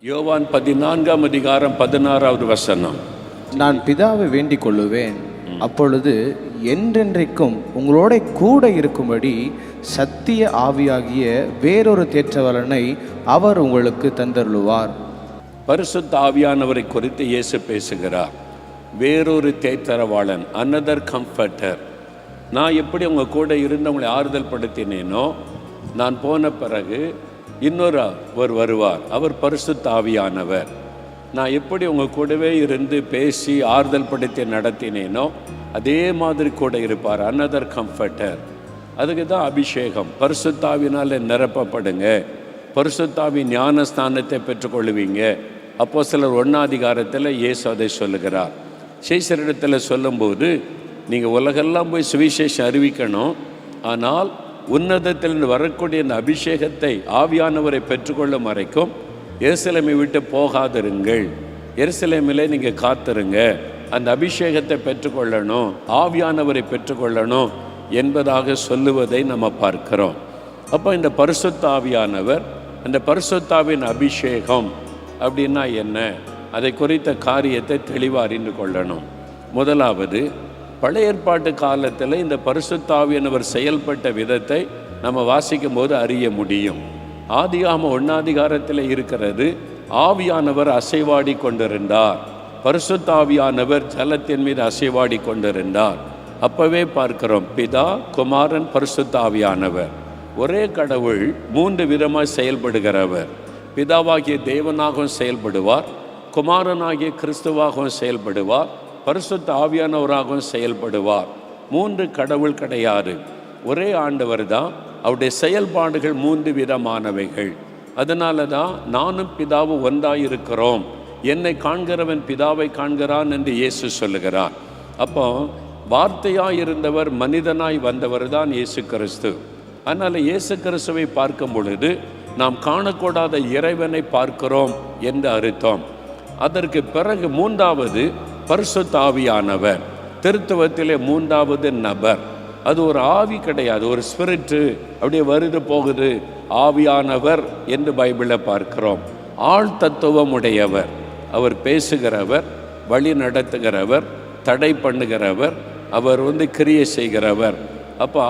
யோவான் 14:16 நான் பிதாவை வேண்டிக் கொள்ளுவேன், அப்பொழுது என்றென்றைக்கும் உங்களோட கூட இருக்கும்படி சத்திய ஆவியாகிய வேறொரு தேற்றவலனை அவர் உங்களுக்கு தந்தருளுவார். பரிசுத்த ஆவியானவரை குறித்து இயேசு பேசுகிறார். வேறொரு தேற்றரவாளன், அனதர் கம்ஃபர்டர். நான் எப்படி உங்கள் கூட இருந்து உங்களை ஆறுதல் படுத்தினேனோ, நான் போன பிறகு இன்னொருவர் வருவார், அவர் பரிசுத்த ஆவியானவர். நான் எப்படி உங்கள் கூடவே இருந்து பேசி ஆறுதல் படுத்தி நடத்தினேனோ அதே மாதிரி கூட இருப்பார், அனதர் கம்ஃபர்டர். அதுக்கு தான் அபிஷேகம். பரிசுத்தாவினால் நிரப்பப்படுங்க, பரிசுத்தாவி ஞானஸ்தானத்தை பெற்றுக்கொள்ளுவீங்க. அப்போஸ்தலர் 1 இயேசு அதை சொல்லுகிறார். சீசரிடத்தில் சொல்லும்போது, நீங்கள் உலகெல்லாம் போய் சுவிசேஷம் அறிவிக்கணும், ஆனால் உன்னதத்திலிருந்து வரக்கூடிய இந்த அபிஷேகத்தை ஆவியானவரை பெற்றுக்கொள்ளும் வரைக்கும் எருசலேமை விட்டு போகாதிருங்கள், எருசலேமிலே நீங்கள் காத்திருங்க, அந்த அபிஷேகத்தை பெற்றுக்கொள்ளணும், ஆவியானவரை பெற்றுக்கொள்ளணும் என்பதாக சொல்லுவதை நம்ம பார்க்கிறோம். அப்போ இந்த பரிசுத்த ஆவியானவர், அந்த பரிசுத்தாவின் அபிஷேகம் அப்படின்னா என்ன, அதை குறித்த காரியத்தை தெளிவாக அறிந்து கொள்ளணும். முதலாவது, பழைய ஏற்பாட்டு காலத்தில் இந்த பரிசுத்த ஆவியானவர் செயல்பட்ட விதத்தை நம்ம வாசிக்கும் போது அறிய முடியும். ஆதியாகமம் 1 இருக்கிறது, ஆவியானவர் அசைவாடி கொண்டிருந்தார், பரிசுத்த ஆவியானவர் ஜலத்தின் மீது அசைவாடி கொண்டிருந்தார். அப்பவே பார்க்கிறோம், பிதா, குமாரன், பரிசுத்த ஆவியானவர். ஒரே கடவுள் 3 விதமாய் செயல்படுகிறவர். பிதாவாகிய தேவனாகவும் செயல்படுவார், குமாரனாகிய கிறிஸ்துவாகவும் செயல்படுவார், பரிசுத்த ஆவியானவராகவும் செயல்படுவார். 3 கடவுள் கிடையாது, ஒரே ஆண்டவர் தான். அவருடைய செயல்பாடுகள் 3 விதமானவைகள். அதனால தான் நானும் பிதாவும் ஒன்றாயிருக்கிறோம், என்னை காண்கிறவன் பிதாவை காண்கிறான் என்று இயேசு சொல்லுகிறார். அப்போ வார்த்தையாய் இருந்தவர் மனிதனாய் வந்தவர் தான் இயேசு கிறிஸ்து. அதனால் இயேசு கிறிஸ்துவை பார்க்கும் பொழுது நாம் காணக்கூடாத இறைவனை பார்க்கிறோம் என்று அர்த்தம். அதற்கு பிறகு 3வது பரிசுத்த ஆவியானவர், திருத்துவத்திலே 3வது நபர். அது ஒரு ஆவி கிடையாது, ஒரு ஸ்பிரிட்டு, அப்படியே வருது போகுது. ஆவியானவர் என்று பைபிளில் பார்க்கிறோம். ஆள் தத்துவம் உடையவர், அவர் பேசுகிறவர், வழி நடத்துகிறவர், தடை பண்ணுகிறவர், அவர் கிரியை செய்கிறவர். அப்போ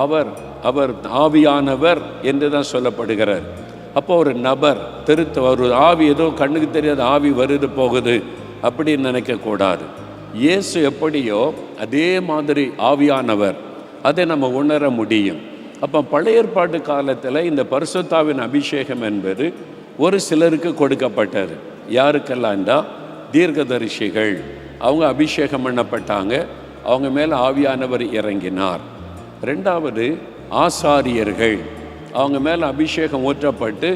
அவர் ஆவியானவர் என்று தான் சொல்லப்படுகிறார். அப்போ ஒரு நபர், ஒரு ஆவி, ஏதோ கண்ணுக்கு தெரியாத ஆவி வருது போகுது அப்படின்னு நினைக்கக்கூடாது. இயேசு எப்படியோ அதே மாதிரி ஆவியானவர், அதை நம்ம உணர முடியும். அப்போ பழைய ஏற்பாட்டு காலத்தில் இந்த பரிசுத்தாவின் அபிஷேகம் என்பது ஒரு சிலருக்கு கொடுக்கப்பட்டது. யாருக்கெல்லாம்டா, தீர்க்கதரிசிகள், அவங்க அபிஷேகம் பண்ணப்பட்டாங்க, அவங்க மேலே ஆவியானவர் இறங்கினார். 2வது ஆசாரியர்கள், அவங்க மேலே அபிஷேகம் ஊற்றப்பட்டு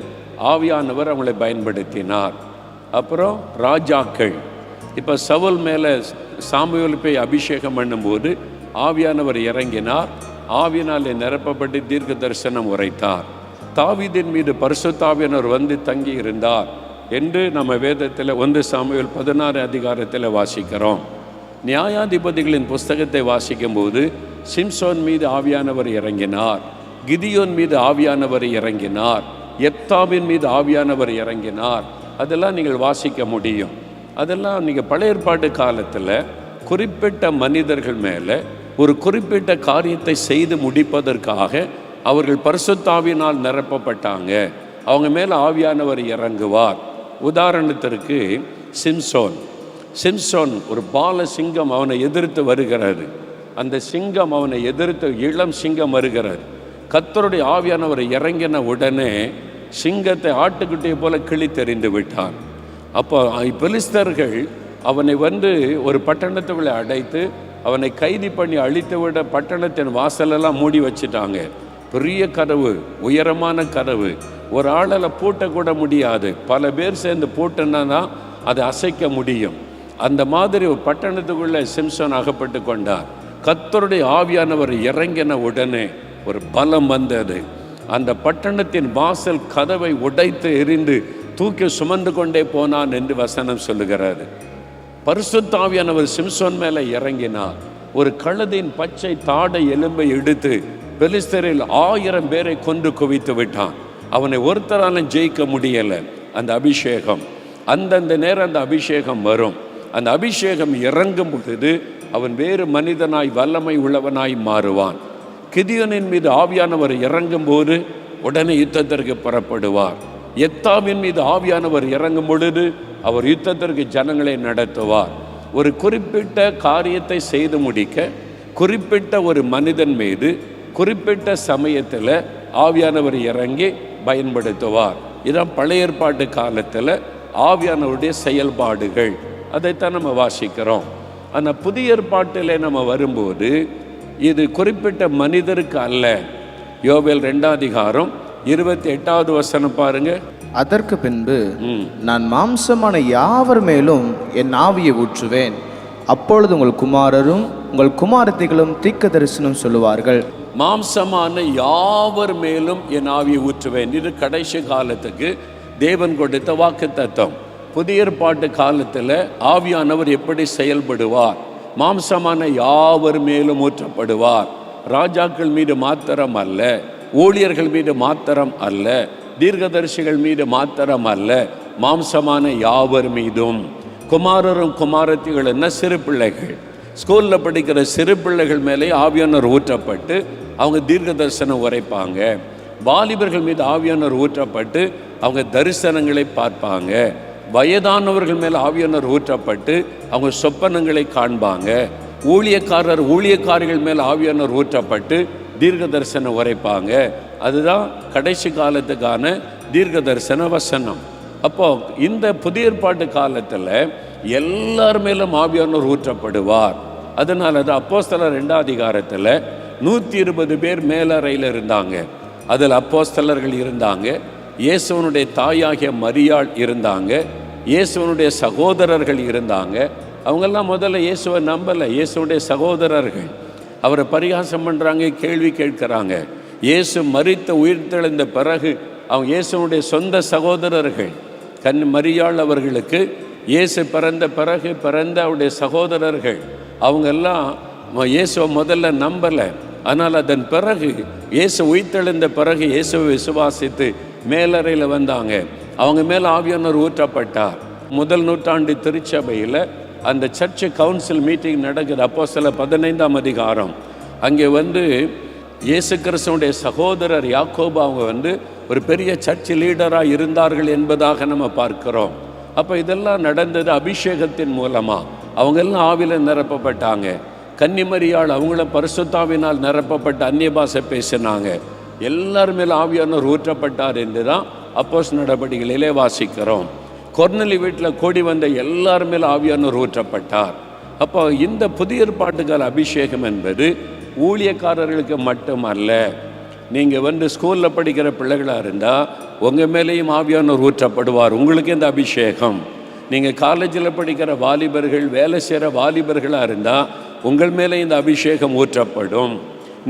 ஆவியானவர் அவங்களை பயன்படுத்தினார். அப்புறம் ராஜாக்கள், இப்போ சவுல் மேலே சாமுவேல் போய் அபிஷேகம் பண்ணும்போது ஆவியானவர் இறங்கினார், ஆவியினாலே நிரப்பப்பட்டு தீர்க்க தரிசனம் உரைத்தார். தாவீதின் மீது பரிசுத்த ஆவியானவர் தங்கி இருந்தார் என்று நம்ம வேதத்தில் 1 சாமுவேல் 16 வாசிக்கிறோம். நியாயாதிபதிகளின் புஸ்தகத்தை வாசிக்கும் போது சிம்சோன் மீது ஆவியானவர் இறங்கினார், கிதியோன் மீது ஆவியானவர் இறங்கினார், எப்தாவின் மீது ஆவியானவர் இறங்கினார். அதெல்லாம் நீங்கள் வாசிக்க முடியும். அதெல்லாம் நீங்கள் பழைய ஏற்பாட்டு காலத்தில் குறிப்பிட்ட மனிதர்கள் மேலே ஒரு குறிப்பிட்ட காரியத்தை செய்து முடிப்பதற்காக அவர்கள் பரிசுத்த ஆவியினால் நிரப்பப்பட்டாங்க, அவங்க மேலே ஆவியானவர் இறங்குவார். உதாரணத்திற்கு சிம்சோன் ஒரு பால சிங்கம் அவனை எதிர்த்து வருகிறது. அந்த சிங்கம் அவனை எதிர்த்து, இளம் சிங்கம் வருகிறது. கர்த்தருடைய ஆவியானவர் இறங்கின உடனே சிங்கத்தை ஆட்டுக்குட்டியை போல கிழித்தெறிந்து விட்டான். அப்போ பெலிஸ்தர்கள் அவனை ஒரு பட்டணத்துக்குள்ளே அடைத்து அவனை கைது பண்ணி அழித்து விட பட்டணத்தின் வாசலெல்லாம் மூடி வச்சுட்டாங்க. பெரிய கதவு, உயரமான கதவு, ஒரு ஆளால் பூட்டக்கூட முடியாது, பல பேர் சேர்ந்து பூட்டினா தான் அதை அசைக்க முடியும். அந்த மாதிரி ஒரு பட்டணத்துக்குள்ளே சிம்சோன் அகப்பட்டு கொண்டார். கர்த்தருடைய ஆவியானவர் இறங்கின உடனே ஒரு பலம் வந்தது. அந்த பட்டணத்தின் வாசல் கதவை உடைத்து எறிந்து தூக்கி சுமந்து கொண்டே போனான் என்று வசனம் சொல்லுகிறாரு. பரிசுத்த ஆவியானவர் சிம்சோன் மேலே இறங்கினார். ஒரு கழுதையின் பச்சை தாடை எலும்பை எடுத்து பெலிஸ்தரில் 1000 பேரை கொன்று குவித்து விட்டான். அவனை ஒருத்தராலும் ஜெயிக்க முடியலை. அந்த அபிஷேகம் அந்தந்த நேரம் அந்த அபிஷேகம் வரும். அந்த அபிஷேகம் இறங்கும் பொழுது அவன் வேறு மனிதனாய் வல்லமை உள்ளவனாய் மாறுவான். கிதியோனின் மீது ஆவியானவர் இறங்கும் போது உடனே யுத்தத்திற்கு புறப்படுவார். எத்தாவின் மீது ஆவியானவர் இறங்கும் பொழுது அவர் யுத்தத்திற்கு ஜனங்களை நடத்துவார். ஒரு குறிப்பிட்ட காரியத்தை செய்து முடிக்க குறிப்பிட்ட ஒரு மனிதன் மீது குறிப்பிட்ட சமயத்தில் ஆவியானவர் இறங்கி பயன்படுத்துவார். இதான் பழைய ஏற்பாட்டு காலத்தில் ஆவியானவருடைய செயல்பாடுகள். அதைத்தான் நம்ம வாசிக்கிறோம். ஆனால் புதிய ஏற்பாட்டில் நம்ம வரும்போது இது குறிப்பிட்ட மனிதருக்கு அல்ல. யோவேல் 2ஆம் அதிகாரம் 28வது வசனம் பாருங்க. அதற்கு பின்பு நான் மாம்சமான யாவர் மேலும் என் ஆவியை ஊற்றுவேன். அப்பொழுது உங்கள் குமாரரும் உங்கள் குமாரத்திகளும் தீர்க்க தரிசனம் சொல்லுவார்கள். மாம்சமான யாவர் மேலும் என் ஆவியை ஊற்றுவேன். இது கடைசி காலத்துக்கு தேவன் கொடுத்த வாக்கு தத்தம். புதிய ஏற்பாட்டு காலத்தில் ஆவியானவர் எப்படி செயல்படுவார்? மாம்சமான யாவர் மேலும் ஊற்றப்படுவார். ராஜாக்கள் மீது மாத்திரம் அல்ல, ஊழியர்கள் மீது மாத்திரம் அல்ல, தீர்க்கதரிசிகள் மீது மாத்திரம் அல்ல, மாம்சமான யாவர் மீதும். குமாரரும் குமாரத்திகள் சிறு பிள்ளைகள், ஸ்கூலில் படிக்கிற சிறு பிள்ளைகள் மேலே ஆவியானவர் ஊற்றப்பட்டு அவங்க தீர்க்க தரிசனம் உரைப்பாங்க. வாலிபர்கள் மீது ஆவியானவர் ஊற்றப்பட்டு அவங்க தரிசனங்களை பார்ப்பாங்க. வயதானவர்கள் மேலே ஆவியானவர் ஊற்றப்பட்டு அவங்க சொப்பனங்களை காண்பாங்க. ஊழியக்காரிகள் மேலே ஆவியானவர் ஊற்றப்பட்டு தீர்க்க தரிசனம் உரைப்பாங்க. அதுதான் கடைசி காலத்துக்கான தீர்க்க தரிசன வசனம். அப்போ இந்த புதிய ஏற்பாட்டு காலத்தில் எல்லார் மேலும் ஆவியானவர் ஊற்றப்படுவார். அதனால அது அப்போஸ்தலர் 2ஆம் அதிகாரத்தில் 120 பேர் மேலறையில் இருந்தாங்க. அதில் அப்போஸ்தலர்கள் இருந்தாங்க, இயேசுவனுடைய தாயாகிய மரியாள் இருந்தாங்க, இயேசுவனுடைய சகோதரர்கள் இருந்தாங்க. அவங்கெல்லாம் முதல்ல இயேசுவை நம்பலை. இயேசுடைய சகோதரர்கள் அவரை பரிகாசம் பண்ணுறாங்க, கேள்வி கேட்குறாங்க. இயேசு மரித்த உயிர்த்தெழுந்த பிறகு அவங்க இயேசுனுடைய சொந்த சகோதரர்கள் மரியாள் அவர்களுக்கு இயேசு பிறந்த பிறகு பிறந்த அவருடைய சகோதரர்கள் அவங்கெல்லாம் இயேசுவை முதல்ல நம்பலை. ஆனால் அதன் பிறகு இயேசு உயிர்த்தெழுந்த பிறகு இயேசுவை விசுவாசித்து மேலறையில் வந்தாங்க. அவங்க மேலே ஆவியானவர் ஊற்றப்பட்டார். முதல் நூற்றாண்டு திருச்சபையில் அந்த சர்ச்சு கவுன்சில் மீட்டிங் நடக்குது. அப்போஸ்தலர் 15ஆம் அதிகாரம். அங்கே இயேசு கிறிஸ்துவுடைய சகோதரர் யாக்கோபு அவங்க ஒரு பெரிய சர்ச் லீடராக இருந்தார்கள் என்பதாக நம்ம பார்க்கிறோம். அப்போ இதெல்லாம் நடந்தது அபிஷேகத்தின் மூலமாக. அவங்கெல்லாம் ஆவியில் நிரப்பப்பட்டாங்க. கன்னிமரியாள் அவங்கள பரிசுத்தாவினால் நிரப்பப்பட்ட அந்நிய பாஷை பேசினாங்க. எல்லார் மேலும் ஆவியானவர் ஊற்றப்பட்டார் என்று தான் அப்போஸ்தலர் நடபடிகளிலே வாசிக்கிறோம். கொர்நேலியு வீட்டில் கூடி வந்த எல்லார் மேலும் ஆவியானவர் ஊற்றப்பட்டார். அப்போ இந்த புதிய ஏற்பாட்டுக்கால அபிஷேகம் என்பது ஊழியக்காரர்களுக்கு மட்டுமல்ல. நீங்கள் ஸ்கூலில் படிக்கிற பிள்ளைகளாக இருந்தால் உங்கள் மேலேயும் ஆவியானவர் ஊற்றப்படுவார். உங்களுக்கு இந்த அபிஷேகம். நீங்கள் காலேஜில் படிக்கிற வாலிபர்கள், வேலை செய்கிற வாலிபர்களாக இருந்தால் உங்கள் மேலே இந்த அபிஷேகம் ஊற்றப்படும்.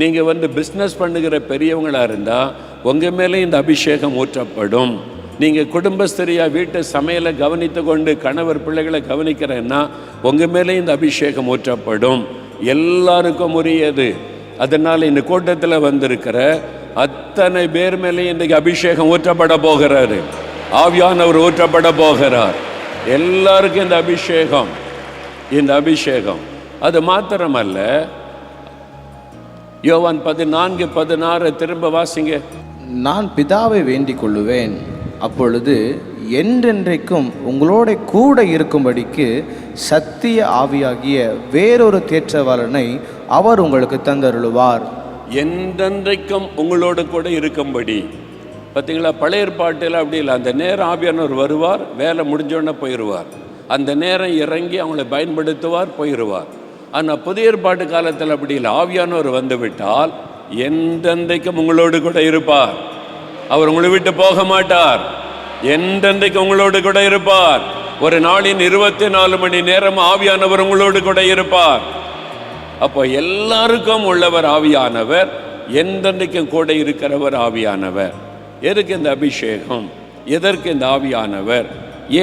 நீங்கள் பிஸ்னஸ் பண்ணுகிற பெரியவங்களாக இருந்தால் உங்கள் மேலே இந்த அபிஷேகம் ஊற்றப்படும். நீங்கள் குடும்பஸ்தரியாக வீட்டு சமையலை கவனித்து கொண்டு கணவர் பிள்ளைகளை கவனிக்கிறேன்னா உங்கள் மேலே இந்த அபிஷேகம் ஊற்றப்படும். எல்லாருக்கும் உரியது. அதனால் இந்த கூட்டத்தில் வந்திருக்கிற அத்தனை பேர் மேலே இன்றைக்கு அபிஷேகம் ஊற்றப்பட போகிறாரு. ஆவியானவர் ஊற்றப்பட போகிறார். எல்லாருக்கும் இந்த அபிஷேகம் அது மாத்திரமல்ல. யோவான் 14:16 திரும்ப வாசிங்க. நான் பிதாவை வேண்டிக் கொள்ளுவேன், அப்பொழுது என்றென்றைக்கும் உங்களோட கூட இருக்கும்படிக்கு சத்திய ஆவியாகிய வேறொரு தேற்றவாளனை அவர் உங்களுக்கு தந்தருளுவார். என்றென்றைக்கும் உங்களோடு கூட இருக்கும்படி. பார்த்தீங்களா, பழைய ஏற்பாட்டில் அப்படி இல்லை. அந்த நேரம் ஆவியானவர் வருவார், வேலை முடிஞ்சோடனே போயிடுவார். அந்த நேரம் இறங்கி அவங்களை பயன்படுத்துவார், போயிடுவார். ஆனால் புதிய ஏற்பாட்டு காலத்தில் அப்படி இல்லை. ஆவியானவர் வந்துவிட்டால் என்றென்றைக்கும் உங்களோடு கூட இருப்பார். அவர் உங்களை விட்டு போக மாட்டார். என்றென்றைக்கு உங்களோடு கூட இருப்பார். ஒரு நாளின் 24 மணி நேரம் ஆவியானவர் உங்களோடு கூட இருப்பார். அப்போ எல்லாருக்கும் உள்ளவர் ஆவியானவர், என்றென்றைக்கும் கூட இருக்கிறவர் ஆவியானவர். எதுக்கு இந்த அபிஷேகம்? எதற்கு இந்த ஆவியானவர்?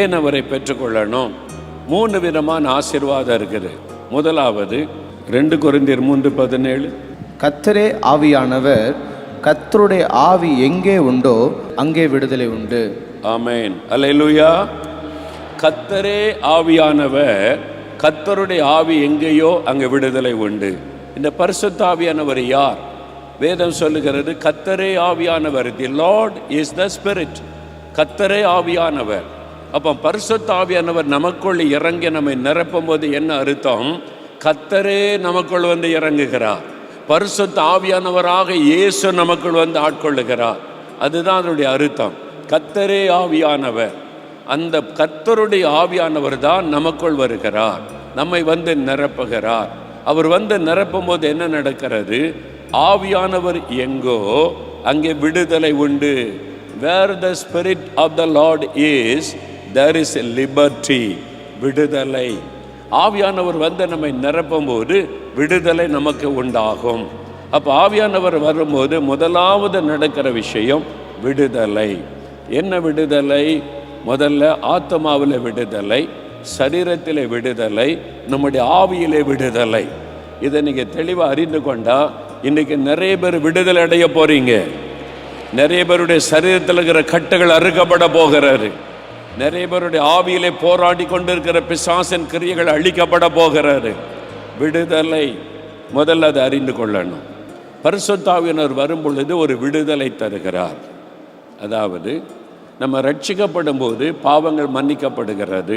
ஏன் அவரை பெற்றுக்கொள்ளணும்? 3 விதமான ஆசீர்வாதம் இருக்குது. முதலாவது 2 கொரிந்தியர் 3:17. கர்த்தரே ஆவியானவர், கர்த்தருடைய ஆவி எங்கே உண்டோ அங்கே விடுதலை உண்டு. ஆமென், அல்லேலூயா. கர்த்தரே ஆவியானவர். கர்த்தருடைய ஆவி எங்கேயோ அங்கே விடுதலை உண்டு. இந்த பரிசுத்த ஆவியானவர் யார்? வேதம் சொல்லுகிறது கர்த்தரே ஆவியானவர். தி லார்ட் இஸ் த ஸ்பிரிட். கர்த்தரே ஆவியானவர். அப்போ பரிசுத்த ஆவியானவர் நமக்குள் இறங்கி நம்மை நிரப்பும் போது என்ன அர்த்தம்? கர்த்தரே நமக்குள் வந்து இறங்குகிறார். பரிசுத்த ஆவியானவராக இயேசு நமக்குள் வந்து ஆட்கொள்ளுகிறார். அதுதான் அதனுடைய அர்த்தம். கர்த்தரே ஆவியானவர். அந்த கர்த்தருடைய ஆவியானவர் தான் நமக்குள் வருகிறார், நம்மை வந்து நிரப்புகிறார். அவர் வந்து நிரப்பும் போது என்ன நடக்கிறது? ஆவியானவர் எங்கோ அங்கே விடுதலை உண்டு. Where the spirit of the Lord is, there is liberty. விடுதலை. ஆவியானவர் வந்து நம்மை நிரப்பும் போது விடுதலை நமக்கு உண்டாகும். அப்போ ஆவியானவர் வரும்போது முதலாவது நடக்கிற விஷயம் விடுதலை. என்ன விடுதலை? முதல்ல ஆத்மாவில் விடுதலை, சரீரத்தில் விடுதலை, நம்முடைய ஆவியிலே விடுதலை. இதை நீங்கள் தெளிவாக அறிந்து கொண்டா இன்றைக்கி நிறைய பேர் விடுதலை அடைய போகிறீங்க. நிறைய பேருடைய சரீரத்தில் இருக்கிற கட்டுகள் அறுக்கப்பட போகிறாரு. நிறைய பேருடைய ஆவியிலே போராடி கொண்டிருக்கிற பிசாசின் கிரியைகள் அழிக்கப்பட போகிறாரு. விடுதலை முதல்ல அதை அறிந்து கொள்ளணும். பரிசுத்த ஆவியானவர் வரும் பொழுது ஒரு விடுதலை தருகிறார். அதாவது நம்ம ரட்சிக்கப்படும் போது பாவங்கள் மன்னிக்கப்படுகிறது.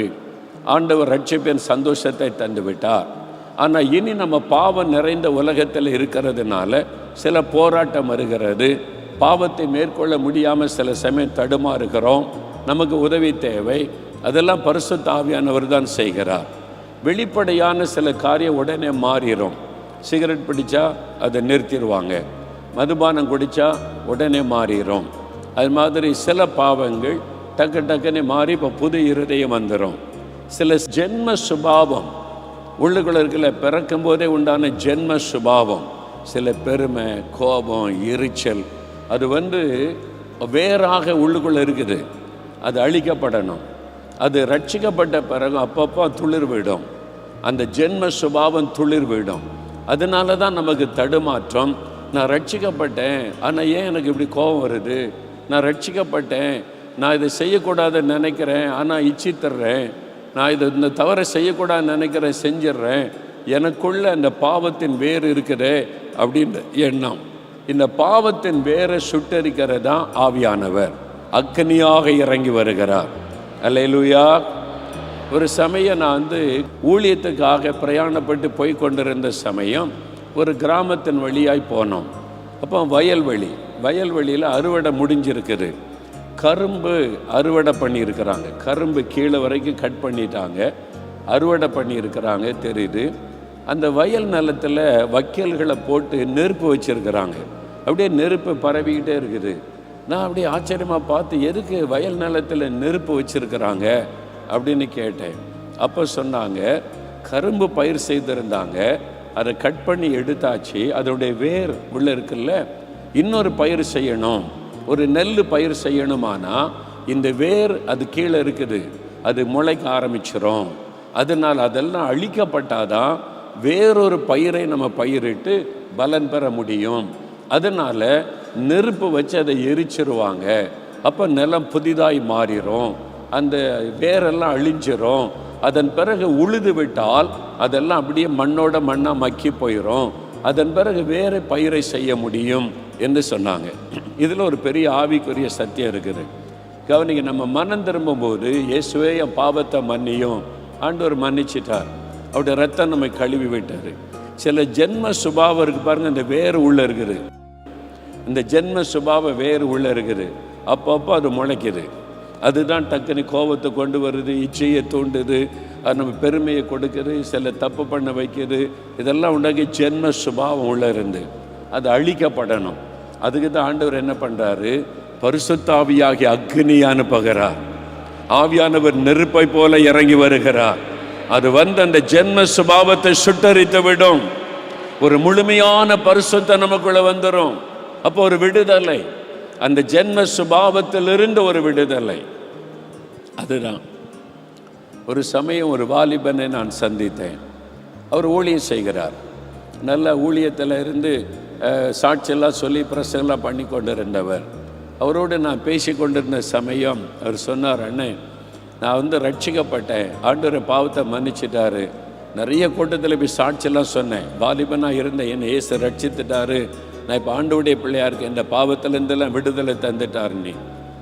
ஆண்டவர் ரட்சிப்பின் சந்தோஷத்தை தந்து விட்டார். ஆனால் இனி நம்ம பாவம் நிறைந்த உலகத்தில் இருக்கிறதுனால சில போராட்டம் வருகிறது. பாவத்தை மேற்கொள்ள முடியாமல் சில சமயம் தடுமாறுகிறோம். நமக்கு உதவி தேவை. அதெல்லாம் பரிசுத்த ஆவியானவர் தான் செய்கிறார். வெளிப்படையான சில காரியம் உடனே மாறிடும். சிகரெட் பிடிச்சா அதை நிறுத்திடுவாங்க, மதுபானம் குடித்தா உடனே மாறிடும். அது மாதிரி சில பாவங்கள் டக்குன்னு மாறி இப்போ புது இருதயம் வந்துடும். சில ஜென்ம சுபாவம் உள்ளுக்குள்ள இருக்கல, பிறக்கும் போதே உண்டான ஜென்ம சுபாவம், சில பெருமை, கோபம், எரிச்சல், அது வந்து வேறாக உள்ளுக்குள்ளே இருக்குது. அது அழிக்கப்படணும். அது ரட்சிக்கப்பட்ட பிறகு அப்பப்போ துளிர் விடும். அந்த ஜென்ம சுபாவம் துளிர் விடும். அதனால தான் நமக்கு தடுமாற்றம். நான் ரட்சிக்கப்பட்டேன், ஆனால் ஏன் எனக்கு இப்படி கோபம் வருது? நான் ரட்சிக்கப்பட்டேன், நான் இதை செய்யக்கூடாதுன்னு நினைக்கிறேன், ஆனால் இச்சித்துறேன். நான் இந்த தவறை செய்யக்கூடாதுன்னு நினைக்கிறேன், செஞ்சிட்றேன். எனக்குள்ள அந்த பாவத்தின் வேறு இருக்குது அப்படின்ற எண்ணம். இந்த பாவத்தின் வேரை சுட்டரிக்கிறது தான் ஆவியானவர். அக்னியாக இறங்கி வருகிறார். அல்லேலூயா. ஒரு சமயம் நான் ஊழியத்துக்காக பிரயாணப்பட்டு போய் கொண்டிருந்த சமயம் ஒரு கிராமத்தின் வழியாய் போனோம். அப்போ வயல்வெளியில் அறுவடை முடிஞ்சிருக்குது. கரும்பு அறுவடை பண்ணியிருக்கிறாங்க. கரும்பு கீழே வரைக்கும் கட் பண்ணிட்டாங்க, அறுவடை பண்ணியிருக்கிறாங்க தெரியுது. அந்த வயல் நிலத்தில் வக்கீல்களை போட்டு நெருப்பு வச்சுருக்கிறாங்க. அப்படியே நெருப்பு பரவிக்கிட்டே இருக்குது. நான் அப்படியே ஆச்சரியமாக பார்த்து, எதுக்கு வயல் நிலத்தில் நெருப்பு வச்சுருக்கிறாங்க அப்படின்னு கேட்டேன். அப்போ சொன்னாங்க, கரும்பு பயிர் செய்திருந்தாங்க, அதை கட் பண்ணி எடுத்தாச்சு, அதோடைய வேர் உள்ளே இருக்குல்ல, இன்னொரு பயிர் செய்யணும், ஒரு நெல் பயிர் செய்யணுமானா இந்த வேர் அது கீழே இருக்குது, அது முளைக்க ஆரம்பிச்சிரும். அதனால் அதெல்லாம் அழிக்கப்பட்டாதான் வேறொரு பயிரை நம்ம பயிரிட்டு பலன் பெற முடியும். அதனால் நெருப்பு வச்சு அதை எரிச்சிருவாங்க. அப்போ நிலம் புதிதாய் மாறிடும், அந்த வேரெல்லாம் அழிஞ்சிரும். அதன் பிறகு உழுது விட்டால் அதெல்லாம் அப்படியே மண்ணோட மண்ணாக மக்கி போயிடும். அதன் பிறகு வேறு பயிரை செய்ய முடியும் என்று சொன்னாங்க. இதில் ஒரு பெரிய ஆவிக்குரிய சத்தியம் இருக்குது. கவனிங்க, நம்ம மனம் திரும்பும்போது இயேசுவே என் பாவத்தை மன்னியும், ஆண்டவர் மன்னிச்சிட்டார். அவருடைய ரத்தம் நம்மை கழுவி விட்டார். சில ஜென்ம சுபாவம் இருக்குது பாருங்கள், இந்த வேறு உள்ளே இருக்குது. இந்த ஜென்ம சுபாவம் வேறு உள்ளே இருக்குது. அப்பப்போ அது முளைக்குது. அதுதான் டக்குனு கோபத்தை கொண்டு வருது, இச்சையை தூண்டுது, அது நம்ம பெருமையை கொடுக்குது, சில தப்பு பண்ண வைக்குது. இதெல்லாம் உண்டாக்கி ஜென்ம சுபாவம் உள்ளே இருந்து அது அழிக்கப்படணும். அதுக்கு தான் ஆண்டவர் என்ன பண்ணுறாரு? பரிசுத்த ஆவியாகி அக்னி அனுப்புகிறார். ஆவியானவர் நெருப்பை போல இறங்கி வருகிறார். அது அந்த ஜென்ம சுபாவத்தை சுட்டரித்து விடும். ஒரு முழுமையான பரிசுத்த நமக்குள்ள வந்துடும். அப்போ ஒரு விடுதலை, அந்த ஜென்ம சுபாவத்திலிருந்து ஒரு விடுதலை. அதுதான். ஒரு சமயம் ஒரு வாலிபனை நான் சந்தித்தேன். அவர் ஊழியம் செய்கிறார். நல்ல ஊழியத்தில் இருந்து சாட்சியெல்லாம் சொல்லி பிரசங்கெல்லாம் பண்ணி கொண்டு இருந்தவர். அவரோடு நான் பேசி கொண்டிருந்த சமயம் அவர் சொன்னார், அண்ணே, நான் ரட்சிக்கப்பட்டேன், ஆண்டவர் பாவத்தை மன்னிச்சிட்டாரு. நிறைய கூட்டத்தில் போய் சாட்சியெல்லாம் சொன்னேன். வாலிபனாக இருந்தேன், என்னை இயேசு ரட்சித்துட்டாரு, நான் இப்போ ஆண்டவருடைய பிள்ளையா இருக்கேன், இந்த பாவத்திலேருந்தெல்லாம் விடுதலை தந்துட்டாருன்னு.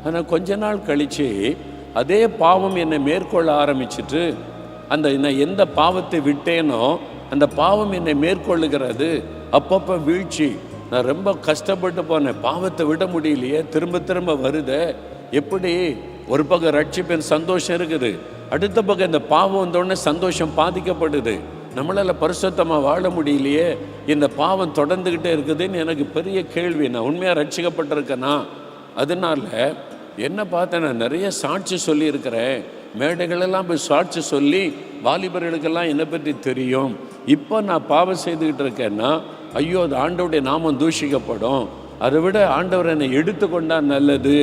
ஆனால் கொஞ்ச நாள் கழித்து அதே பாவம் என்னை மேற்கொள்ள ஆரம்பிச்சிட்டு, நான் எந்த பாவத்தை விட்டேனோ அந்த பாவம் என்னை மேற்கொள்ளுகிறது. அப்பப்போ வீழ்ச்சி, நான் ரொம்ப கஷ்டப்பட்டு போனேன், பாவத்தை விட முடியலையே, திரும்ப திரும்ப வருதே, எப்படி? ஒரு பக்கம் ரட்சிப்பின் சந்தோஷம் இருக்குது, அடுத்த பக்கம் இந்த பாவம் வந்தோடனே சந்தோஷம் பாதிக்கப்படுது. நம்மளால் பரிசுத்தமாக வாழ முடியலையே, இந்த பாவம் தொடர்ந்துக்கிட்டே இருக்குதுன்னு எனக்கு பெரிய கேள்வி. நான் உண்மையாக ரட்சிக்கப்பட்டிருக்கேனா? அதனால என்ன பார்த்தேன், நான் நிறைய சாட்சி சொல்லியிருக்கிறேன், மேடைகளெல்லாம் போய் சாட்சி சொல்லி வாலிபர்களுக்கெல்லாம் என்னை பற்றி தெரியும். இப்போ நான் பாவம் செய்துக்கிட்டு இருக்கேன்னா, ஐயோ அது ஆண்டவருடைய நாமம் தூஷிக்கப்படும், அதை விட ஆண்டவர் என்னை எடுத்துக்கொண்டா நல்லது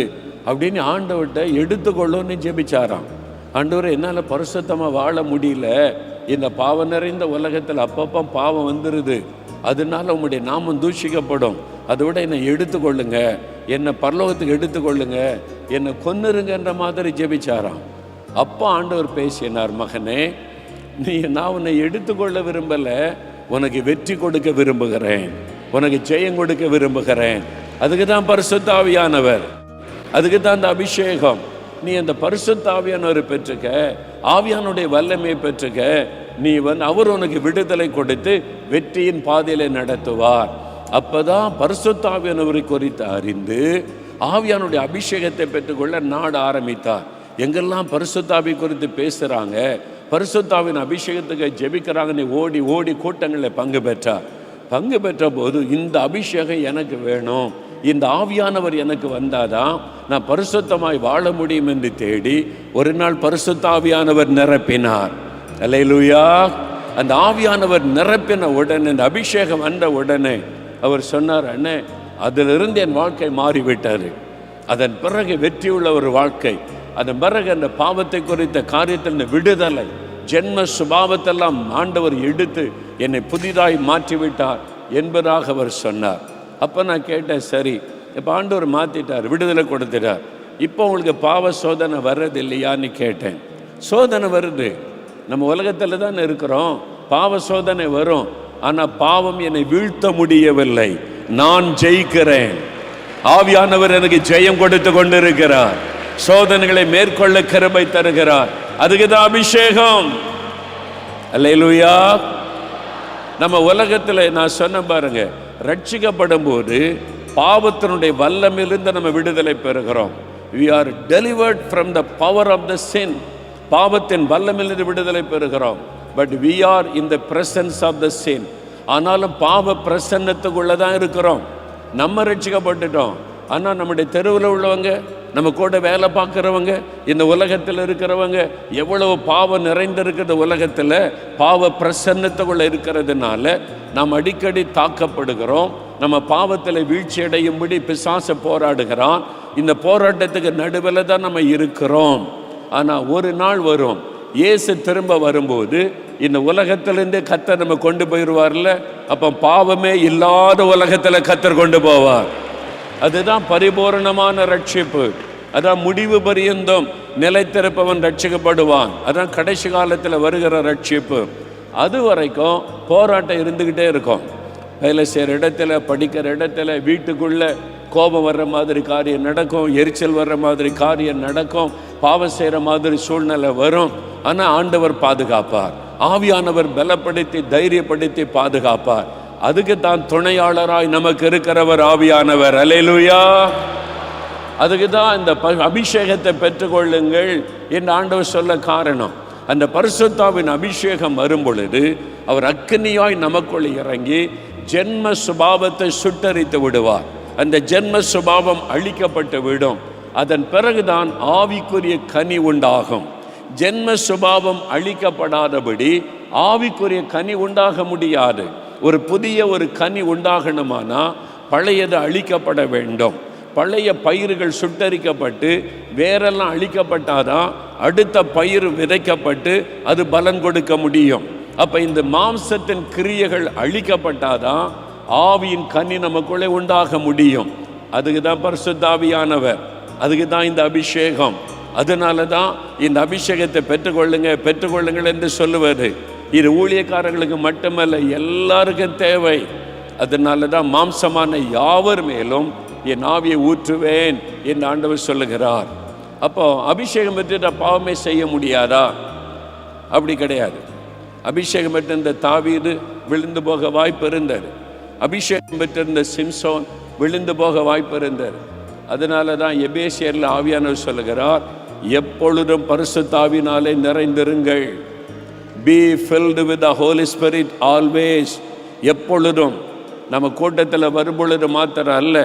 அப்படின்னு ஆண்டவர்கிட்ட எடுத்துக்கொள்ளும்னு ஜெபிச்சாராம். ஆண்டவர், என்னால் பரிசுத்தமாக வாழ முடியல, இந்த பாவம் நிறைந்த உலகத்தில் அப்பப்போ பாவம் வந்துடுது, அதனால உங்களுடைய நாமம் தூஷிக்கப்படும், அதை விட என்னை எடுத்துக்கொள்ளுங்க, என்னை பரலோகத்துக்கு எடுத்துக்கொள்ளுங்க, என்னை கொன்னுருங்கன்ற மாதிரி ஜெபிச்சாராம். அப்போ ஆண்டவர் பேசினார், மகனே, நான் உன்னை எடுத்துக்கொள்ள விரும்பலை, உனக்கு வெற்றி கொடுக்க விரும்புகிறேன், உனக்கு ஜெயம் கொடுக்க விரும்புகிறேன். அதுக்கு தான் பரிசுத்த ஆவியானவர், அதுக்கு தான் அந்த அபிஷேகம். நீ அந்த பரிசுத்த ஆவியானவரை பெற்றுக்க, ஆவியானுடைய வல்லமையை பெற்றுக்க, நீ அவர் உனக்கு விடுதலை கொடுத்து வெற்றியின் பாதையில நடத்துவார். அப்பதான் பரிசுத்த ஆவியானவரை குறித்து அறிந்து ஆவியானுடைய அபிஷேகத்தை பெற்றுக்கொள்ள நாட ஆரம்பித்தார். எங்கெல்லாம் பரிசுத்த ஆவி குறித்து பேசுறாங்க, பரிசுத்தாவின் அபிஷேகத்துக்கு ஜெபிக்கிறாங்கன்னு ஓடி ஓடி கூட்டங்களில் பங்கு பெற்ற போது இந்த அபிஷேகம் எனக்கு வேணும், இந்த ஆவியானவர் எனக்கு வந்தாதான் நான் பரிசுத்தமாய் வாழ முடியும் என்று தேடி ஒரு நாள் பரிசுத்த ஆவியானவர் நிரப்பினார். அல்லேலூயா. அந்த ஆவியானவர் நிரப்பின உடனே, இந்த அபிஷேகம் வந்த உடனே அவர் சொன்னார், அண்ணே, அதிலிருந்து என் வாழ்க்கை மாறிவிட்டாரு. அதன் பிறகு வெற்றியுள்ள ஒரு வாழ்க்கை, அதன் பிறகு அந்த பாவத்தை குறித்த காரியத்தில் விடுதலை, ஜென்ம சுபாவத்தெல்லாம் ஆண்டவர் எடுத்து என்னை புதிதாய் மாற்றிவிட்டார் என்பதாக அவர் சொன்னார். அப்போ நான் கேட்டேன், சரி, இப்போ ஆண்டவர் மாற்றிட்டார், விடுதலை கொடுத்துட்டார், இப்போ உங்களுக்கு பாவ சோதனை வர்றது இல்லையான்னு கேட்டேன். சோதனை வருது, நம்ம உலகத்தில் தான் இருக்கிறோம், பாவ சோதனை வரும். ஆனால் பாவம் என்னை வீழ்த்த முடியவில்லை, நான் ஜெயிக்கிறேன். ஆவியானவர் எனக்கு ஜெயம் கொடுத்து கொண்டிருக்கிறார், சோதனைகளை மேற்கொள்ள கிருபை தருகிறார். அதுக்கு தான் அபிஷேகம். அல்லேலூயா. நம்ம உலகத்தில் நான் சொன்ன பாருங்க, ரட்சிக்கப்படும் போது பாவத்தினுடைய வல்லமிலிருந்து நம்ம விடுதலை பெறுகிறோம். we are delivered from the power of the sin. பாவத்தின் வல்லமிலிருந்து விடுதலை பெறுகிறோம். But we are in the presence of the sin. ஆனாலும் பாவ பிரசன்னத்துக்குள்ள தான் இருக்கிறோம். நம்ம ரட்சிக்கப்பட்டுட்டோம், ஆனால் நம்முடைய தெருவில் உள்ளவங்க, நம்ம கூட வேலை பார்க்குறவங்க, இந்த உலகத்தில் இருக்கிறவங்க, எவ்வளவு பாவம் நிறைந்திருக்கிற உலகத்தில் பாவ பிரசன்னத்துக்குள்ள இருக்கிறதுனால நாம் அடிக்கடி தாக்கப்படுகிறோம். நம்ம பாவத்தில் வீழ்ச்சி அடையும்படி பிசாசு போராடுகிறான். இந்த போராட்டத்துக்கு நடுவில் தான் நம்ம இருக்கிறோம். ஆனால் ஒரு நாள் வரும், இயேசு திரும்ப வரும்போது இந்த உலகத்திலேருந்தே கர்த்தர் நம்ம கொண்டு போயிடுவார்ல, அப்போ பாவமே இல்லாத உலகத்தில் கர்த்தர் கொண்டு போவார். அதுதான் பரிபூரணமான ரட்சிப்பு. அதான் முடிவு பரியந்தம் நிலைத்திருப்பவன் ரட்சிக்கப்படுவான். அதான் கடைசி காலத்தில் வருகிற ரட்சிப்பு. அது வரைக்கும் போராட்டம் இருந்துக்கிட்டே இருக்கும். வேலை செய்கிற இடத்துல, படிக்கிற இடத்துல, வீட்டுக்குள்ளே கோபம் வர்ற மாதிரி காரியம் நடக்கும், எரிச்சல் வர்ற மாதிரி காரியம் நடக்கும், பாவம் செய்கிற மாதிரி சூழ்நிலை வரும். ஆனால் ஆண்டவர் பாதுகாப்பார், ஆவியானவர் பலப்படுத்தி தைரியப்படுத்தி பாதுகாப்பார். அதுக்கு தான் துணையாளராய் நமக்கு இருக்கிறவர் ஆவியானவர். அல்லேலூயா. அதுக்கு தான் இந்த அபிஷேகத்தை பெற்றுக்கொள்ளுங்கள் என்று ஆண்டவர் சொல்ல காரணம். அந்த பரிசுத்தாவின் அபிஷேகம் வரும் பொழுது அவர் அக்கினியாய் நமக்குள் இறங்கி ஜென்ம சுபாவத்தை சுட்டரித்து விடுவார். அந்த ஜென்ம சுபாவம் அழிக்கப்பட்டு விடும். அதன் பிறகுதான் ஆவிக்குரிய கனி உண்டாகும். ஜென்ம சுபாவம் அழிக்கப்படாதபடி ஆவிக்குரிய கனி உண்டாக முடியாது. ஒரு புதிய ஒரு கனி உண்டாகணுமானா பழையது அழிக்கப்பட வேண்டும். பழைய பயிர்கள் சுட்டரிக்கப்பட்டு வேரெல்லாம் அழிக்கப்பட்டாதான் அடுத்த பயிர் விதைக்கப்பட்டு அது பலன் கொடுக்க முடியும். அப்போ இந்த மாம்சத்தின் கிரியைகள் அழிக்கப்பட்டாதான் ஆவியின் கனி நமக்குள்ளே உண்டாக முடியும். அதுக்கு தான் பரிசுத்த ஆவியானவர், அதுக்கு தான் இந்த அபிஷேகம். அதனால தான் இந்த அபிஷேகத்தை பெற்றுக்கொள்ளுங்கள் என்று சொல்லுவார். இது ஊழியக்காரர்களுக்கு மட்டுமல்ல, எல்லாருக்கும் தேவை. அதனால தான் மாம்சமான யாவர் மேலும் என் ஆவியை ஊற்றுவேன் என்று ஆண்டவர் சொல்லுகிறார். அப்போ அபிஷேகம் பெற்று பாவமே செய்ய முடியாதா? அப்படி கிடையாது. அபிஷேகம் பெற்றிருந்த தாவீது விழுந்து போக வாய்ப்பு இருந்தது. அபிஷேகம் பெற்றிருந்த சிம்சோன் விழுந்து போக வாய்ப்பு இருந்தது. அதனால தான் எபேசியரில் ஆவியானவர் சொல்லுகிறார், எப்பொழுதும் பரிசுத்த ஆவியினாலே நிறைந்திருங்கள். Be filled with the Holy Spirit always. எப்பொழுதும். நம்ம கூட்டத்தில் வரும்பொழுது மாத்திரம் அல்ல,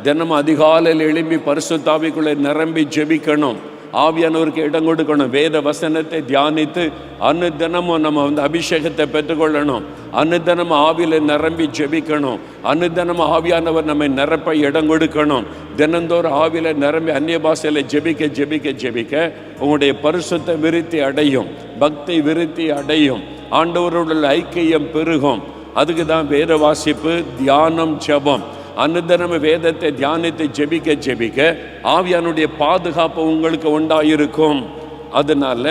தினமும் அதிகாலையில் எழும்பி பரிசுத்த ஆவிக்குள்ளே நிரம்பி ஜெபிக்கணும். ஆவியானவருக்கு இடம் கொடுக்கணும். வேத வசனத்தை தியானித்து அனுதினமும் நம்ம அபிஷேகத்தை பெற்றுக்கொள்ளணும். அனுதினமும் ஆவியில் நிரம்பி ஜெபிக்கணும். அனுதினமும் ஆவியானவர் நம்மை நிரப்ப இடம் கொடுக்கணும். தினந்தோறும் ஆவியில் நிரம்பி அந்நிய பாஷையில் ஜெபிக்க ஜெபிக்க ஜெபிக்க உங்களுடைய பரிசுத்த விருத்தி அடையும், பக்தி விருத்தி அடையும், ஆண்டவருடைய ஐக்கியம் பெருகும். அதுக்கு தான் வேத வாசிப்பு, தியானம், ஜெபம். அனுதினம் வேதத்தை தியானித்து ஜெபிக்க ஜெபிக்க ஆவியானுடைய பாதுகாப்பு உங்களுக்கு உண்டாயிருக்கும். அதனால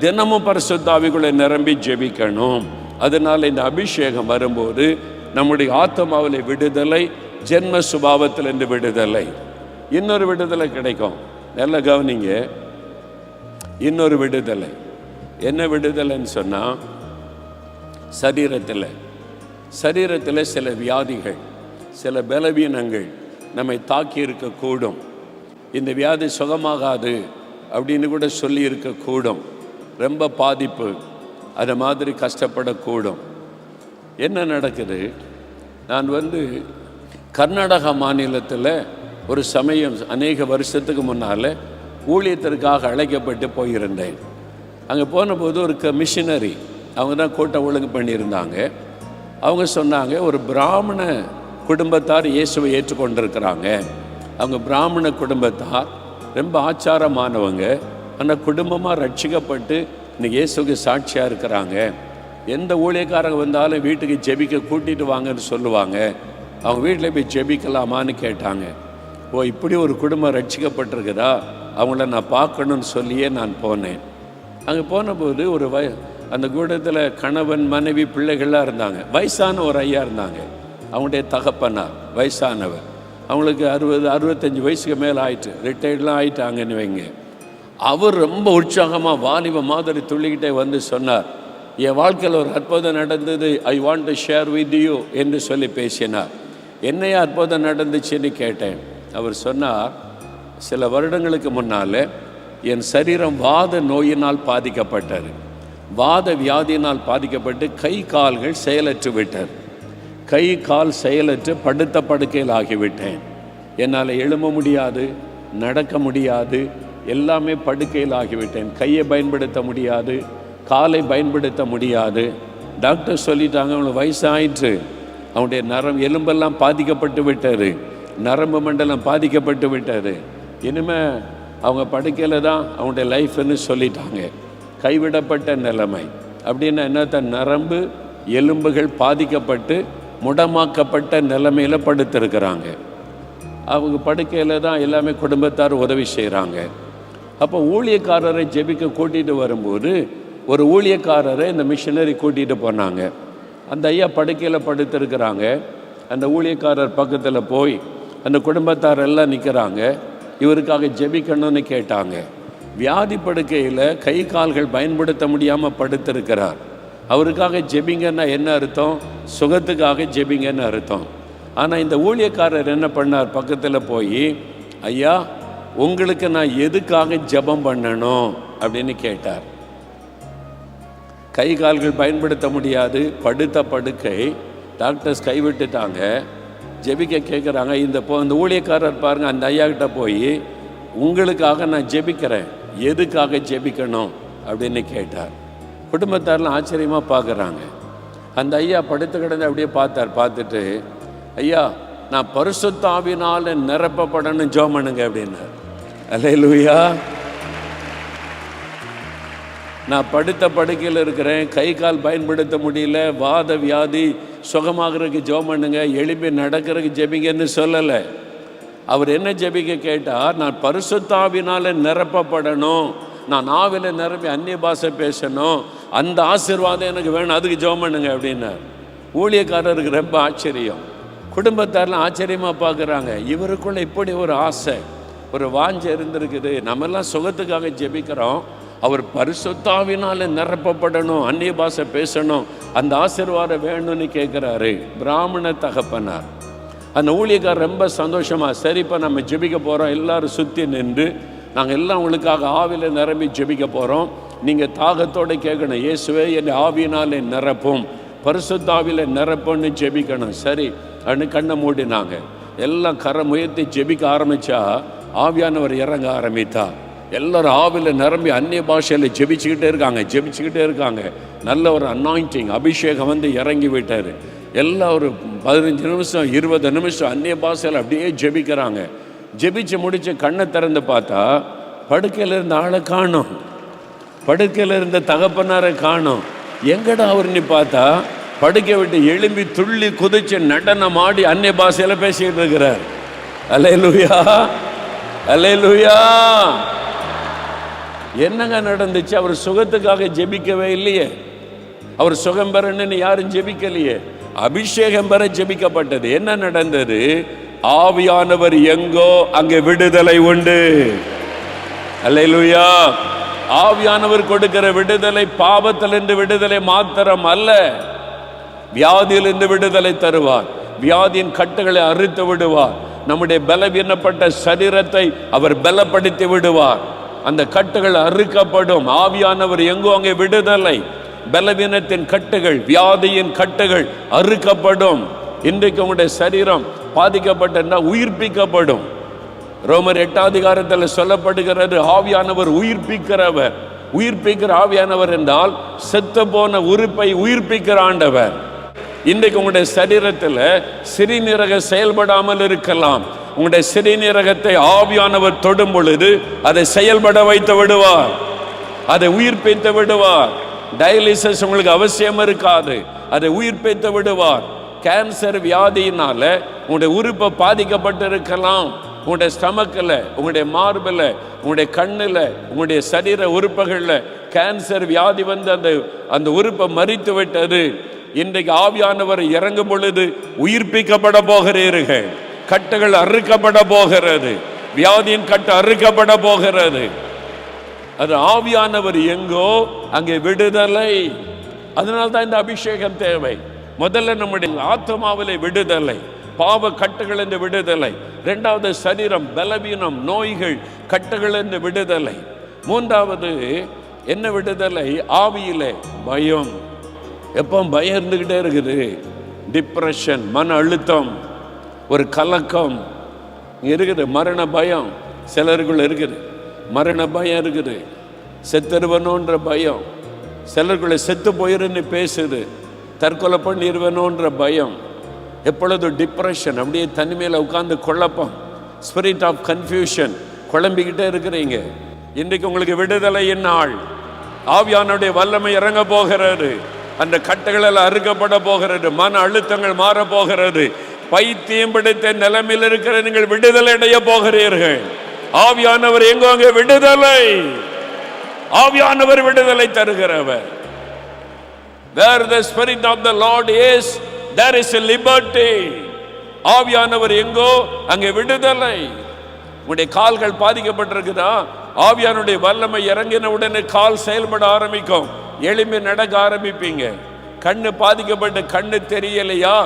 தினமும் பரிசுத்த ஆவிக்குள்ளே நிரம்பி ஜெபிக்கணும். அதனால இந்த அபிஷேகம் வரும்போது நம்முடைய ஆத்மாவிலே விடுதலை, ஜென்ம சுபாவத்திலிருந்து விடுதலை. இன்னொரு விடுதலை கிடைக்கும். நல்ல கவனிங்க, இன்னொரு விடுதலை. என்ன விடுதலைன்னு சொன்னால், சரீரத்தில் சில வியாதிகள், சில பலவீனங்கள் நம்மை தாக்கி இருக்கக்கூடும். இந்த வியாதி சுகமாகாது அப்படின்னு கூட சொல்லி இருக்கக்கூடும். ரொம்ப பாதிப்பு, அது மாதிரி கஷ்டப்படக்கூடும். என்ன நடக்குது? நான் கர்நாடகா மாநிலத்தில் ஒரு சமயம் அநேக வருஷத்துக்கு முன்னால் ஊழியத்திற்காக அழைக்கப்பட்டு போயிருந்தேன். அங்கே போனபோது ஒரு மிஷினரி, அவங்க தான் கூட்ட ஒழுங்கு பண்ணியிருந்தாங்க. அவங்க சொன்னாங்க, ஒரு பிராமண குடும்பத்தார் இயேசுவை ஏற்றுக்கொண்டிருக்கிறாங்க. அவங்க பிராமண குடும்பத்தார் ரொம்ப ஆச்சாரமானவங்க. அந்த குடும்பமாக ரட்சிக்கப்பட்டு இன்னைக்கு இயேசுக்கு சாட்சியாக இருக்கிறாங்க. எந்த ஊழியக்காரங்க வந்தாலும் வீட்டுக்கு ஜெபிக்க கூட்டிகிட்டு வாங்கன்னு சொல்லுவாங்க. அவங்க வீட்டில் போய் ஜெபிக்கலாமான்னு கேட்டாங்க. ஓ, இப்படி ஒரு குடும்பம் ரட்சிக்கப்பட்டிருக்குதா, அவங்கள நான் பார்க்கணுன்னு சொல்லியே நான் போனேன். அங்கே போனபோது அந்த கூட்டத்தில் கணவன், மனைவி, பிள்ளைகள்லாம் இருந்தாங்க. வயசான ஒரு ஐயா இருந்தாங்க. அவங்களுடைய தகப்பனார் வயசானவர். அவங்களுக்கு 60-65 வயசுக்கு மேலே ஆயிட்டு, ரிட்டையர்ட்லாம் ஆகிட்டாங்கன்னு வைங்க. அவர் ரொம்ப உற்சாகமாக வாலிப மாதிரி துள்ளிக்கிட்டே சொன்னார், என் வாழ்க்கையில் ஒரு அற்புதம் நடந்தது, I want to share with you என்று சொல்லி பேசினார். என்னையா அற்புதம் நடந்துச்சுன்னு கேட்டேன். அவர் சொன்னார், சில வருடங்களுக்கு முன்னால் என் சரீரம் வாத நோயினால் பாதிக்கப்பட்டார். வாத வியாதியினால் பாதிக்கப்பட்டு கை கால்கள் செயலற்று விட்டார். கை கால் செயலற்று படுத்த படுக்கையில் ஆகிவிட்டேன். என்னால் எழும்ப முடியாது, நடக்க முடியாது, எல்லாமே படுக்கையில் ஆகிவிட்டேன். கையை பயன்படுத்த முடியாது, காலை பயன்படுத்த முடியாது. டாக்டர் சொல்லிட்டாங்க, அவங்களுக்கு வயசாயிற்று, அவனுடைய எலும்பெல்லாம் பாதிக்கப்பட்டு விட்டார், நரம்பு மண்டலம் பாதிக்கப்பட்டு விட்டார், இனிமேல் அவங்க படுக்கையில் தான் அவனுடைய லைஃப்னு சொல்லிட்டாங்க. கைவிடப்பட்ட நிலைமை அப்படின்னா என்ன? நரம்பு எலும்புகள் பாதிக்கப்பட்டு முடமாக்கப்பட்ட நிலைமையில் படுத்திருக்கிறாங்க. அவங்க படுக்கையில் தான் எல்லாமே குடும்பத்தார் உதவி செய்கிறாங்க. அப்போ ஊழியக்காரரை ஜெபிக்க கூட்டிகிட்டு வரும்போது ஒரு ஊழியக்காரரை இந்த மிஷினரி கூட்டிகிட்டு போனாங்க. அந்த ஐயா படுக்கையில் படுத்திருக்கிறாங்க. அந்த ஊழியக்காரர் பக்கத்தில் போய் அந்த குடும்பத்தார் எல்லாம் நிற்கிறாங்க. இவருக்காக ஜெபிக்கணும்னு கேட்டாங்க. வியாதி படுக்கையில் கை கால்கள் பயன்படுத்த முடியாமல் படுத்திருக்கிறார். அவருக்காக ஜெபிங்கன்னா என்ன அர்த்தம்? சுகத்துக்காக ஜெபிங்கன்னு அர்த்தம். ஆனால் இந்த ஊழியக்காரர் என்ன பண்ணார்? பக்கத்தில் போய், ஐயா உங்களுக்கு நான் எதுக்காக ஜெபம் பண்ணணும் அப்படின்னு கேட்டார். கை கால்கள் பயன்படுத்த முடியாது, படுத்த படுக்கை, டாக்டர்ஸ் கைவிட்டுட்டாங்க, ஜெபிக்க கேட்குறாங்க. இந்த ஊழியக்காரர் பாருங்கள், அந்த ஐயா கிட்ட போய் உங்களுக்காக நான் ஜெபிக்கிறேன், எதுக்காக ஜெபிக்கணும் அப்படின்னு கேட்டார். குடும்பத்தாரெலாம் ஆச்சரியமாக பார்க்குறாங்க. அந்த ஐயா படுத்து கிடந்து அப்படியே பார்த்துட்டு, ஐயா நான் பரிசுத்த ஆவியினால் நிரப்பப்படணும், ஜெபம் பண்ணுங்க அப்படின்னார். அல்லேலூயா. நான் படுத்த படுக்கையில் இருக்கிறேன், கை கால் பயன்படுத்த முடியல, வாத வியாதி சுகமாகறதுக்கு ஜெபம் பண்ணுங்க, எழுப்பி நடக்கிறதுக்கு ஜெபிங்கன்னு சொல்லலை. அவர் என்ன ஜெபிக்க கேட்டார்? நான் பரிசுத்தாவினால நிரப்பப்படணும், நான் ஆவில நிரப்பி அந்நிய பாஷை பேசணும், அந்த ஆசீர்வாதம் எனக்கு வேணும், அதுக்கு ஜெபம் பண்ணுங்க அப்படின்னார். ஊழியக்காரருக்கு ரொம்ப ஆச்சரியம், குடும்பத்தாரெலாம் ஆச்சரியமாக பார்க்குறாங்க. இவருக்குள்ள இப்படி ஒரு ஆசை, ஒரு வாஞ்சை இருந்திருக்குது. நம்மெல்லாம் சுகத்துக்காக ஜெபிக்கிறோம், அவர் பரிசுத்தாவினால நிரப்பப்படணும், அந்நிய பாஷை பேசணும், அந்த ஆசீர்வாதம் வேணும்னு கேட்குறாரு. பிராமண தகப்பனார். அந்த ஊழியக்காரர் ரொம்ப சந்தோஷமாக, சரிப்பா நம்ம ஜெபிக்க போகிறோம், எல்லோரும் சுற்றி நின்று நாங்கள் எல்லாம் உங்களுக்காக ஆவில நிரம்பி ஜெபிக்க போகிறோம், நீங்கள் தாகத்தோடு கேட்கணும், இயேசுவே என்னை ஆவியினாலே நிரப்பும், பரிசுத்தாவில நிரப்பும்னு ஜெபிக்கணும். சரி அப்படின்னு கண்ணை மூடினாங்க. எல்லாம் கரம் உயர்த்தி ஜெபிக்க ஆரம்பித்தா ஆவியானவர் இறங்க ஆரம்பித்தா. எல்லோரும் ஆவில நிரம்பி அந்நிய பாஷையில் ஜெபிச்சுக்கிட்டே இருக்காங்க. நல்ல ஒரு அனாயிண்டிங், அபிஷேகம் வந்து இறங்கி விட்டார். எல்லாம் ஒரு 15 நிமிஷம் 20 நிமிஷம் அந்நிய பாஷையில் அப்படியே ஜெபிக்கிறாங்க. ஜெபிச்சு முடிச்சு கண்ணை திறந்து பார்த்தா படுக்கையில் இருந்த ஆளை காணோம், படுக்கையில் இருந்த தகப்பனாரை காணோம். எங்கடா அவர்னு பார்த்தா படுக்கை விட்டு எழும்பி துள்ளி குதிச்சு நடனம் ஆடி அந்நிய பாஷையில் பேசிக்கிட்டு இருக்கிறார். அல்லேலூயா, அல்லேலூயா. என்னங்க நடந்துச்சு? அவர் சுகத்துக்காக ஜெபிக்கவே இல்லையே, அவர் சுகம் பெறணும்னு யாரும் ஜெபிக்கலையே, அபிஷேகம் பெற ஜெபிக்கப்பட்டது. என்ன நடந்தது? ஆவியானவர் எங்கோ அங்கே விடுதலை உண்டு. அல்லேலூயா. ஆவியானவர் கொடுக்கிற விடுதலை பாவத்திலிருந்து விடுதலை மாத்திரம் அல்ல, வியாதியிலிருந்து விடுதலை தருவார், வியாதியின் கட்டுகளை அறுத்து விடுவார், நம்முடைய பலவீனப்பட்ட சரீரத்தை அவர் பலப்படுத்தி விடுவார், அந்த கட்டுகள் அறுக்கப்படும். ஆவியானவர் எங்கோ அங்கே விடுதலை, பலவீனத்தின் கட்டுகள், வியாதியின் கட்டுகள் அறுக்கப்படும். இன்றைக்கு உங்களுடைய சரீரம் பாதிக்கப்பட்ட உயிர்ப்பிக்கப்படும். ரோமர் 8ஆம் அதிகாரத்தில் சொல்லப்படுகிறது, ஆவியானவர் உயிர்ப்பிக்கிறவர். உயிர்ப்பிக்கிற ஆவியானவர் என்றால் செத்து போன உறுப்பை உயிர்ப்பிக்கிற ஆண்டவர். இன்றைக்கு உங்களுடைய சரீரத்தில் சிறுநீரக செயல்படாமல் இருக்கலாம். உங்களுடைய சிறுநீரகத்தை ஆவியானவர் தொடும் பொழுது அதை செயல்பட வைத்து விடுவார், அதை உயிர்ப்பித்து விடுவார். டயாலிசிஸ் உங்களுக்கு அவசியம் இருக்காது, அதை உயிர்ப்பித்து விடுவார். கேன்சர் வியாதியினால உங்களுடைய உறுப்பை பாதிக்கப்பட்டு இருக்கலாம். உங்களுடைய ஸ்டமக்கில், உங்களுடைய மார்பில், உங்களுடைய கண்ணில், உங்களுடைய சரீர உறுப்புகளில் கேன்சர் வியாதி வந்து அந்த உறுப்பை மறித்து விட்டது. இன்றைக்கு ஆவியானவர் இறங்கும் பொழுது உயிர்ப்பிக்கப்பட போகிறீர்கள். கட்டுகள் அறுக்கப்பட போகிறது, வியாதியின் கட்டு அறுக்கப்பட போகிறது. அது ஆவியானவர் எங்கோ அங்கே விடுதலை. அதனால்தான் இந்த அபிஷேகம் தேவை. முதல்ல நம்முடைய ஆத்மாவிலே விடுதலை, பாவ கட்டுகள் என்று விடுதலை. இரண்டாவது சரீரம், பலவீனம், நோய்கள், கட்டுகள் என்று விடுதலை. மூன்றாவது என்ன விடுதலை? ஆவியிலே பயம். எப்போ பயம் இருந்துக்கிட்டே இருக்குது. டிப்ரெஷன், மன அழுத்தம், ஒரு கலக்கம் இருக்குது. மரண பயம் சிலருக்குள்ள இருக்குது, மரண பயம் இருக்குது. செத்துருவனோன்ற பயம் சிலருக்குள்ள, செத்து போயிருன்னு பேசுது, தற்கொலை பண்ணிடுவனோன்ற பயம். எப்பொழுது டிப்ரெஷன், அப்படியே தனிமையில் உட்கார்ந்து குழப்பம், ஸ்பிரிட் ஆஃப் கன்ஃபியூஷன், குழம்பிக்கிட்டே இருக்கிறீங்க. இன்றைக்கு உங்களுக்கு விடுதலையின் நாள். ஆவியானுடைய வல்லமை இறங்க போகிறது. அந்த கட்டுகள் எல்லாம் அறுக்கப்பட போகிறது. மன அழுத்தங்கள் மாற போகிறது. பைத்தியம் பிடித்த நிலைமையில் இருக்கிற நீங்கள் விடுதலை அடைய போகிறீர்கள். ஆவியானவர் எங்கோ அங்கே விடுதலை. ஆவியானவர் விடுதலை தருகிறவர். Where the spirit of the Lord is, there is a liberty. ஆவியானவர் எங்கோ அங்கே விடுதலை. உங்களுடைய கால்கள் பாதிக்கப்பட்டிருக்குதா? ஆவியானுடைய வல்லமை இறங்கின உடனே கால் செயல்பட ஆரம்பிக்கும், எளிமை நடக்க ஆரம்பிப்பீங்க. கண்ணு பாதிக்கப்பட்ட கண்ணு தெரியலையா?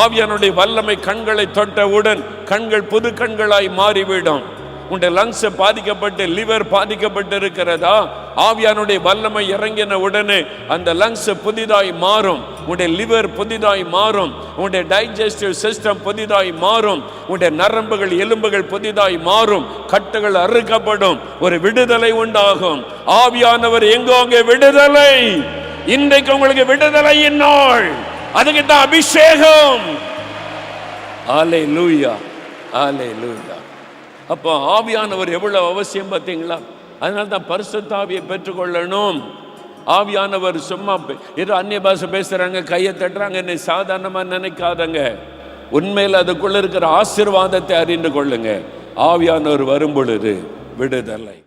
ஆவியானுடைய வல்லமை கண்களை தொட்டவுடன் கண்கள் புது கண்களாய் மாறிவிடும். உங்களுடைய லங்ஸ் பாதிக்கப்பட்டு, லிவர் பாதிக்கப்பட்டு இருக்கிறதா? ஆவியானுடைய வல்லமை இறங்கின உடனே அந்த லங்ஸ் புதிதாய் மாறும், உங்களுடைய லிவர் புதிதாய் மாறும், உங்களுடைய டைஜஸ்டிவ் சிஸ்டம் புதிதாய் மாறும், உங்களுடைய நரம்புகள், எலும்புகள் புதிதாய் மாறும், கட்டுகள் அறுக்கப்படும், ஒரு விடுதலை உண்டாகும். ஆவியானவர் எங்கோ அங்கே விடுதலை. இன்றைக்கு உங்களுக்கு விடுதலையின் நாள். அதுக்கு தான் அபிஷேகம். அல்லேலூயா, அல்லேலூயா. அப்போ ஆவியானவர் எவ்வளவு அவசியம் பார்த்தீங்களா? அதனால தான் பரிசுத்த ஆவியை பெற்றுக்கொள்ளணும். ஆவியானவர் சும்மா ஏதோ அந்நிய பாஷை பேசுறாங்க, கையை தட்டுறாங்க, என்னை சாதாரணமாக நினைக்காதங்க. உண்மையில் அதுக்குள்ள இருக்கிற ஆசீர்வாதத்தை அறிந்து கொள்ளுங்க. ஆவியானவர் வரும் பொழுது விடுதலை.